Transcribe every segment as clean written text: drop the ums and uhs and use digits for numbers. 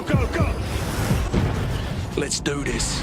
go, go, go! Let's do this.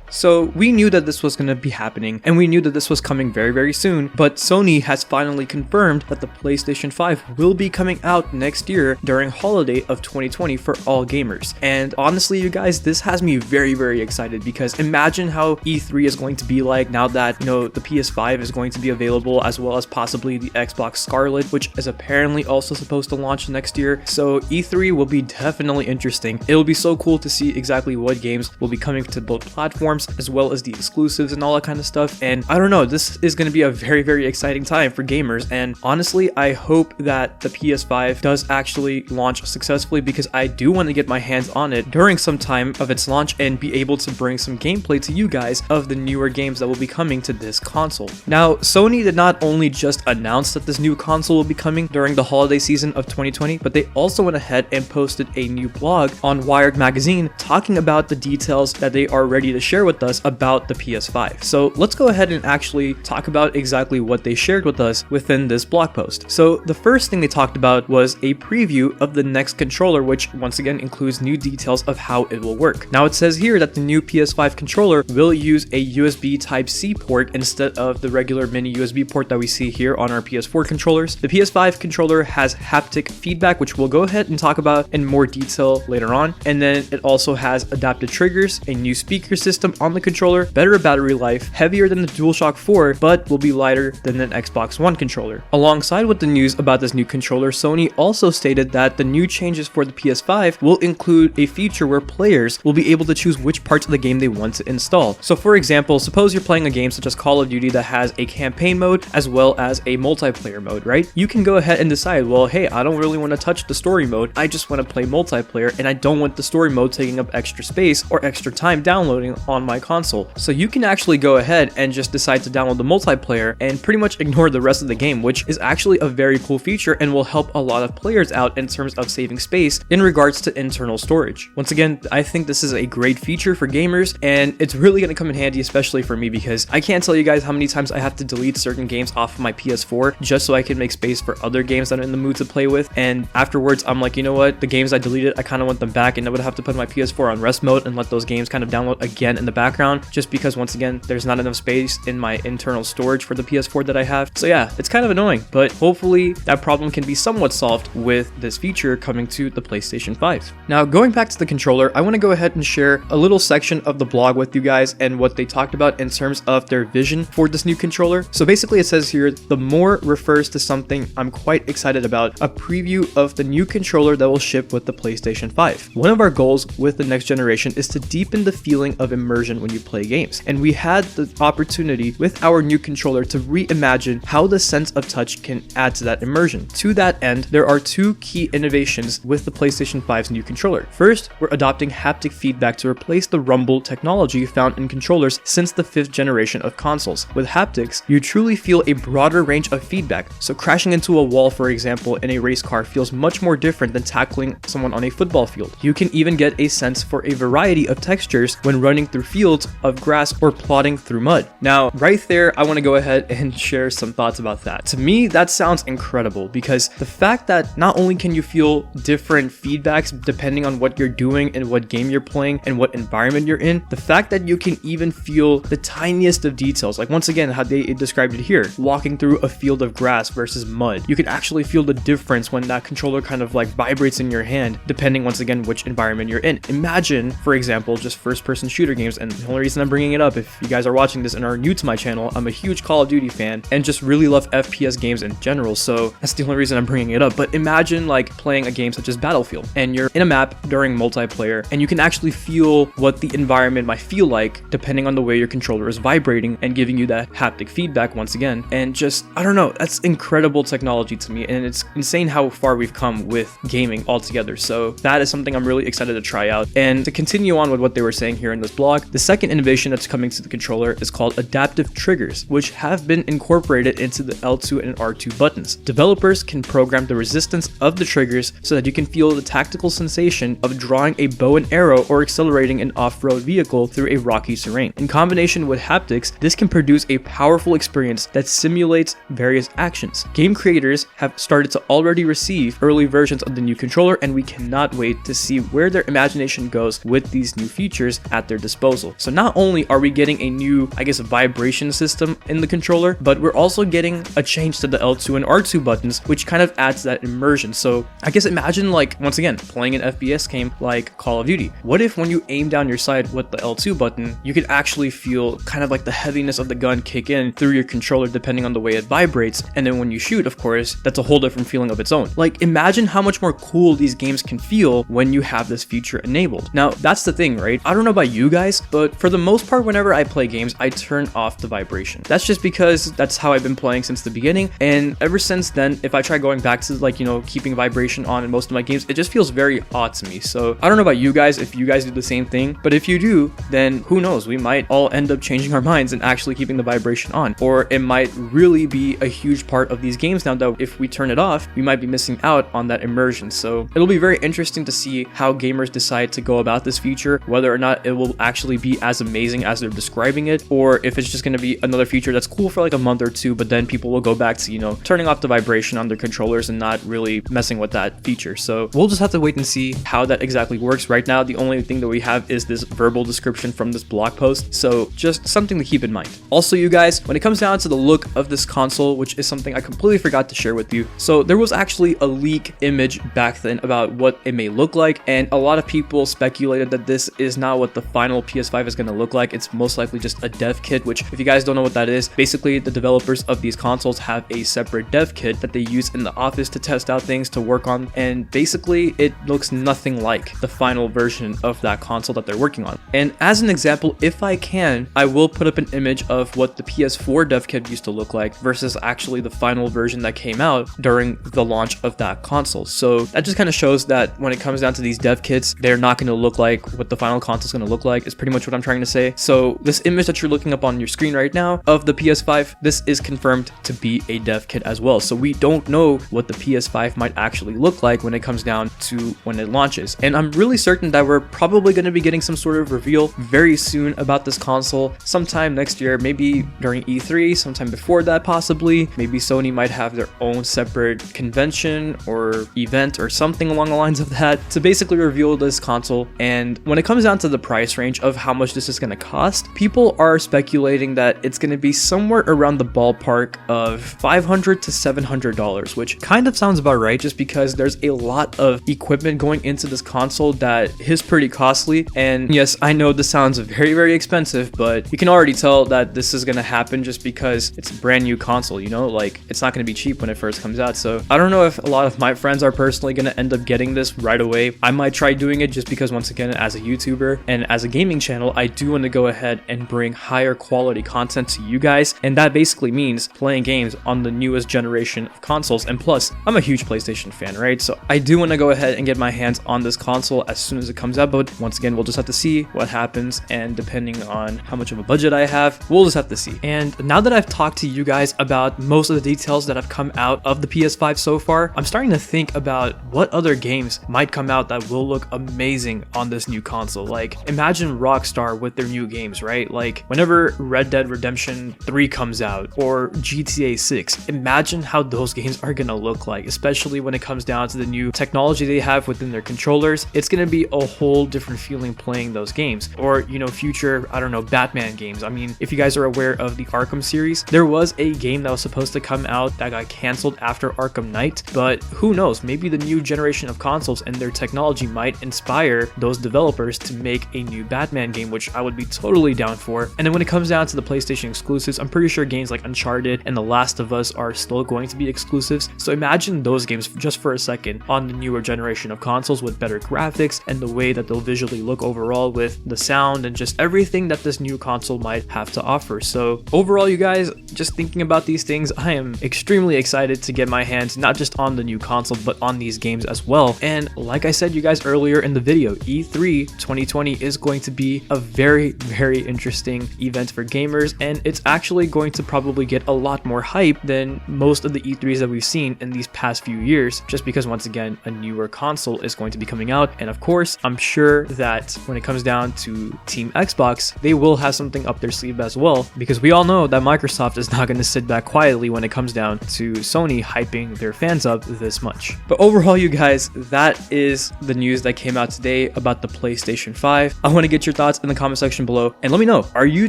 So we knew that this was going to be happening, and we knew that this was coming very, very soon, but Sony has finally confirmed that the PlayStation 5 will be coming out next year during holiday of 2020 for all gamers. And honestly, you guys, this has me very, very excited, because imagine how E3 is going to be like now that, the PS5 is going to be available, as well as possibly the Xbox Scarlet, which is apparently also supposed to launch next year. So E3 will be definitely interesting. It'll be so cool to see exactly what games will be coming to both platforms, as well as the exclusives and all that kind of stuff. And I don't know, this is going to be a very, very exciting time for gamers. And honestly, I hope that the PS5 does actually launch successfully, because I do want to get my hands on it during some time of its launch and be able to bring some gameplay to you guys of the newer games that will be coming to this console. Now, Sony did not only just announce that this new console will be coming during the holiday season of 2020, but they also went ahead and posted a new blog on Wired magazine talking about the details that they are ready to share with us about the PS5. So let's go ahead and actually talk about exactly what they shared with us within this blog post. So the first thing they talked about was a preview of the next controller, which once again includes new details of how it will work. Now it says here that the new PS5 controller will use a USB Type-C port instead of the regular mini USB port that we see here on our PS4 controllers. The PS5 controller has haptic feedback, which we'll go ahead and talk about in more detail later on. And then it also has adaptive triggers, a new speaker system on the controller, better battery life, heavier than the DualShock 4, but will be lighter than an Xbox One controller. Alongside with the news about this new controller, Sony also stated that the new changes for the PS5 will include a feature where players will be able to choose which parts of the game they want to install. So for example, suppose you're playing a game such as Call of Duty that has a campaign mode as well as a multiplayer mode, right? You can go ahead and decide, well, hey, I don't really want to touch the story mode, I just want to play multiplayer, and I don't want the story mode taking up extra space or extra time downloading on my console. So you can actually go ahead and just decide to download the multiplayer and pretty much ignore the rest of the game, which is actually a very cool feature and will help a lot of players out in terms of saving space in regards to internal storage. Once again, I think this is a great feature for gamers, and it's really going to come in handy, especially for me, because I can't tell you guys how many times I have to delete certain games off of my PS4 just so I can make space for other games that I'm in the mood to play with. And afterwards, I'm like, you know what, the games I deleted, I kind of want them back, and I would have to put my PS4 on rest mode and let those games kind of download again in the background, just because once again, there's not enough space in my internal storage for the PS4 that I have. So yeah, it's kind of annoying, but hopefully that problem can be somewhat solved with this feature coming to the PlayStation 5. Now, going back to the controller, I want to go ahead and share a little section of the blog with you guys and what they talked about in terms of their vision for this new controller. So basically it says here, the more refers to something I'm quite excited about, a preview of the new controller that will ship with the PlayStation 5. One of our goals with the next generation is to deepen the feeling of immersion when you play games, and we had the opportunity with our new controller to reimagine how the sense of touch can add to that immersion. To that end, there are two key innovations with the PlayStation 5's new controller. First, we're adopting haptic feedback to replace the rumble technology found in controllers since the 5th generation of consoles. With haptics, you truly feel a broader range of feedback, so crashing into a wall, for example, in a race car feels much more different than tackling someone on a football field. You can even get a sense for a variety of textures when running through fields of grass or plodding through mud. Now, right there, I want to go ahead and share some thoughts about that. To me, that sounds incredible, because the fact that not only can you feel different feedbacks depending on what you're doing and what game you're playing and what environment you're in, the fact that you can even feel the tiniest of details, like once again, how they described it here, walking through a field of grass versus mud. You can actually feel the difference when that controller kind of like vibrates in your hand, depending once again which environment you're in. Imagine, for example, just first-person shooter games, and the only reason I'm bringing it up, if you guys are watching this and are new to my channel, I'm a huge Call of Duty fan and just really love FPS games in general, so that's the only reason I'm bringing it up. But imagine like playing a game such as Battlefield, and you're in a map during multiplayer, and you can actually feel what the environment might feel like depending on the way your controller is vibrating and giving you that haptic feedback once again. And just, I don't know, that's incredible technology to me, and it's insane how far we've come with gaming altogether. So that is something I'm really excited to try out. And to continue on with what they were saying here in this blog, The second innovation that's coming to the controller is called adaptive triggers, which have been incorporated into the L2 and R2 buttons. Developers can program the resistance of the triggers so that you can feel the tactical sensation of drawing a bow and arrow or accelerating an off-road vehicle through a rocky terrain. In combination with haptics, this can produce a powerful experience that simulates various actions. Game creators have started to already receive early versions of the new controller, and we cannot wait to see where their imagination goes with these new features at their disposal. So not only are we getting a new, vibration system in the controller, but we're also getting a change to the L2 and R2 buttons, which kind of adds that immersion. So I guess imagine, like, once again, playing an FPS game like Call of Duty. What if when you aim down your sight with the L2 button, you could actually feel kind of like the heaviness of the gun kick in through your controller depending on the way it vibrates, and then when you shoot, of course, that's a whole different feeling of its own. Like, imagine how much more cool these games can feel when you have this feature enabled. Now, that's the thing, right? I don't know about you guys, but for the most part, whenever I play games, I turn off the vibration. That's just because that's how I've been playing since the beginning, and ever since then, if I try going back to keeping vibration on in most of my games, it just feels very odd to me. So I don't know about you guys, if you guys do the same thing, but if you do, then who knows, we might all end up changing our minds and actually keeping the vibration on, or it might really be a huge part of these games now that if we turn it off, we might be missing out on that immersion. So it'll be very interesting to see how gamers decide to go about this feature, whether or not it will actually be as amazing as they're describing it, or if it's just going to be another feature that's cool for like a month or two, but then people will go back to, turning off the vibration on their controllers and not really messing with that feature. So we'll just have to wait and see how that exactly works. Right now, the only thing that we have is this verbal description from this blog post, so just something to keep in mind. Also, you guys, when it comes down to the look of this console, which is something I completely forgot to share with you, so there was actually a leak image back then about what it may look like, and a lot of people speculated that this is not what the final PS5 is going to look like. It's most likely just a dev kit, which, if you guys don't know what that is, basically the developers of these consoles have a separate dev kit that they use in the office to test out things, to work on, and basically it looks nothing like the final version of that console that they're working on. And as an example, if I can, I will put up an image of what the PS4 dev kit used to look like versus actually the final version that came out during the launch of that console. So that just kind of shows that when it comes down to these dev kits, they're not going to look like what the final console is going to look like, is pretty much what I'm trying to say. So this image that you're looking up on your screen right now of the PS5, this is confirmed to be a dev kit as well. So we don't know what the PS5 might actually look like when it comes down to when it launches. And I'm really certain that we're probably going to be getting some sort of reveal very soon about this console sometime next year, maybe during E3, sometime before that possibly. Maybe Sony might have their own separate convention or event or something along the lines of that to basically reveal this console. And when it comes down to the price range of how much this is going to cost, people are speculating that it's going to be somewhere around the ballpark of $500 to $700, which kind of sounds about right, just because there's a lot of equipment going into this console that is pretty costly. And yes, I know this sounds very, very expensive, but you can already tell that this is going to happen just because it's a brand new console, like it's not going to be cheap when it first comes out. So I don't know if a lot of my friends are personally going to end up getting this right away. I might try doing it just because, once again, as a YouTuber and as a gaming channel, I do want to go ahead and bring higher quality content to you guys, and that basically means playing games on the newest generation of consoles. And plus, I'm a huge PlayStation fan, right? So I do want to go ahead and get my hands on this console as soon as it comes out, but once again, we'll just have to see what happens, and depending on how much of a budget I have, we'll just have to see. And now that I've talked to you guys about most of the details that have come out of the PS5 so far, I'm starting to think about what other games might come out that will look amazing on this new console. Like, imagine Rockstar with their new games, right? Like, whenever Red Dead Redemption 3 comes out, or GTA 6, imagine how those games are gonna look like, especially when it comes down to the new technology they have within their controllers. It's gonna be a whole different feeling playing those games. Or, future, Batman games. I mean, if you guys are aware of the Arkham series, there was a game that was supposed to come out that got canceled after Arkham Knight, but who knows, maybe the new generation of consoles and their technology might inspire those developers to make a new Batman game, which I would be totally down for. And then when it comes down to the PlayStation exclusives, I'm pretty sure games like Uncharted and The Last of Us are still going to be exclusives. So imagine those games just for a second on the newer generation of consoles with better graphics and the way that they'll visually look overall, with the sound and just everything that this new console might have to offer. So overall, you guys, just thinking about these things, I am extremely excited to get my hands not just on the new console, but on these games as well. And like I said, you guys, earlier in the video, E3 2020 is going to be a very, very interesting event for gamers, and it's actually going to probably get a lot more hype than most of the E3s that we've seen in these past few years, just because once again, a newer console is going to be coming out. And of course, I'm sure that when it comes down to Team Xbox, they will have something up their sleeve as well, because we all know that Microsoft is not going to sit back quietly when it comes down to Sony hyping their fans up this much. But overall, you guys, that is the news that came out today about the PlayStation 5. I want to get your thoughts in the comment section below, and let me know, are you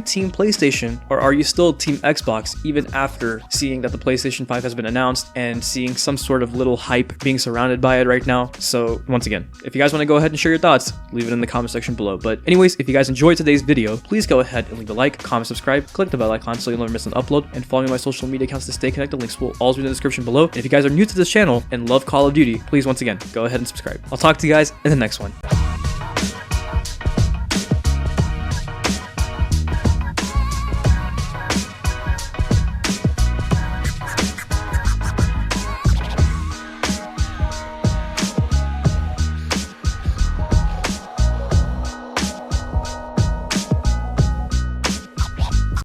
Team PlayStation or are you still Team Xbox even after seeing that the PlayStation 5 has been announced and seeing some sort of little hype being surrounded by it right now? So once again, if you guys want to go ahead and share your thoughts, leave it in the comment section below. But anyways, if you guys enjoyed today's video, please go ahead and leave a like, comment, subscribe, click the bell icon so you'll never miss an upload, and follow me on my social media accounts to stay connected. Links will always be in the description below. And if you guys are new to this channel and love Call of Duty, please once again, go ahead and subscribe. I'll talk to you guys in the next one.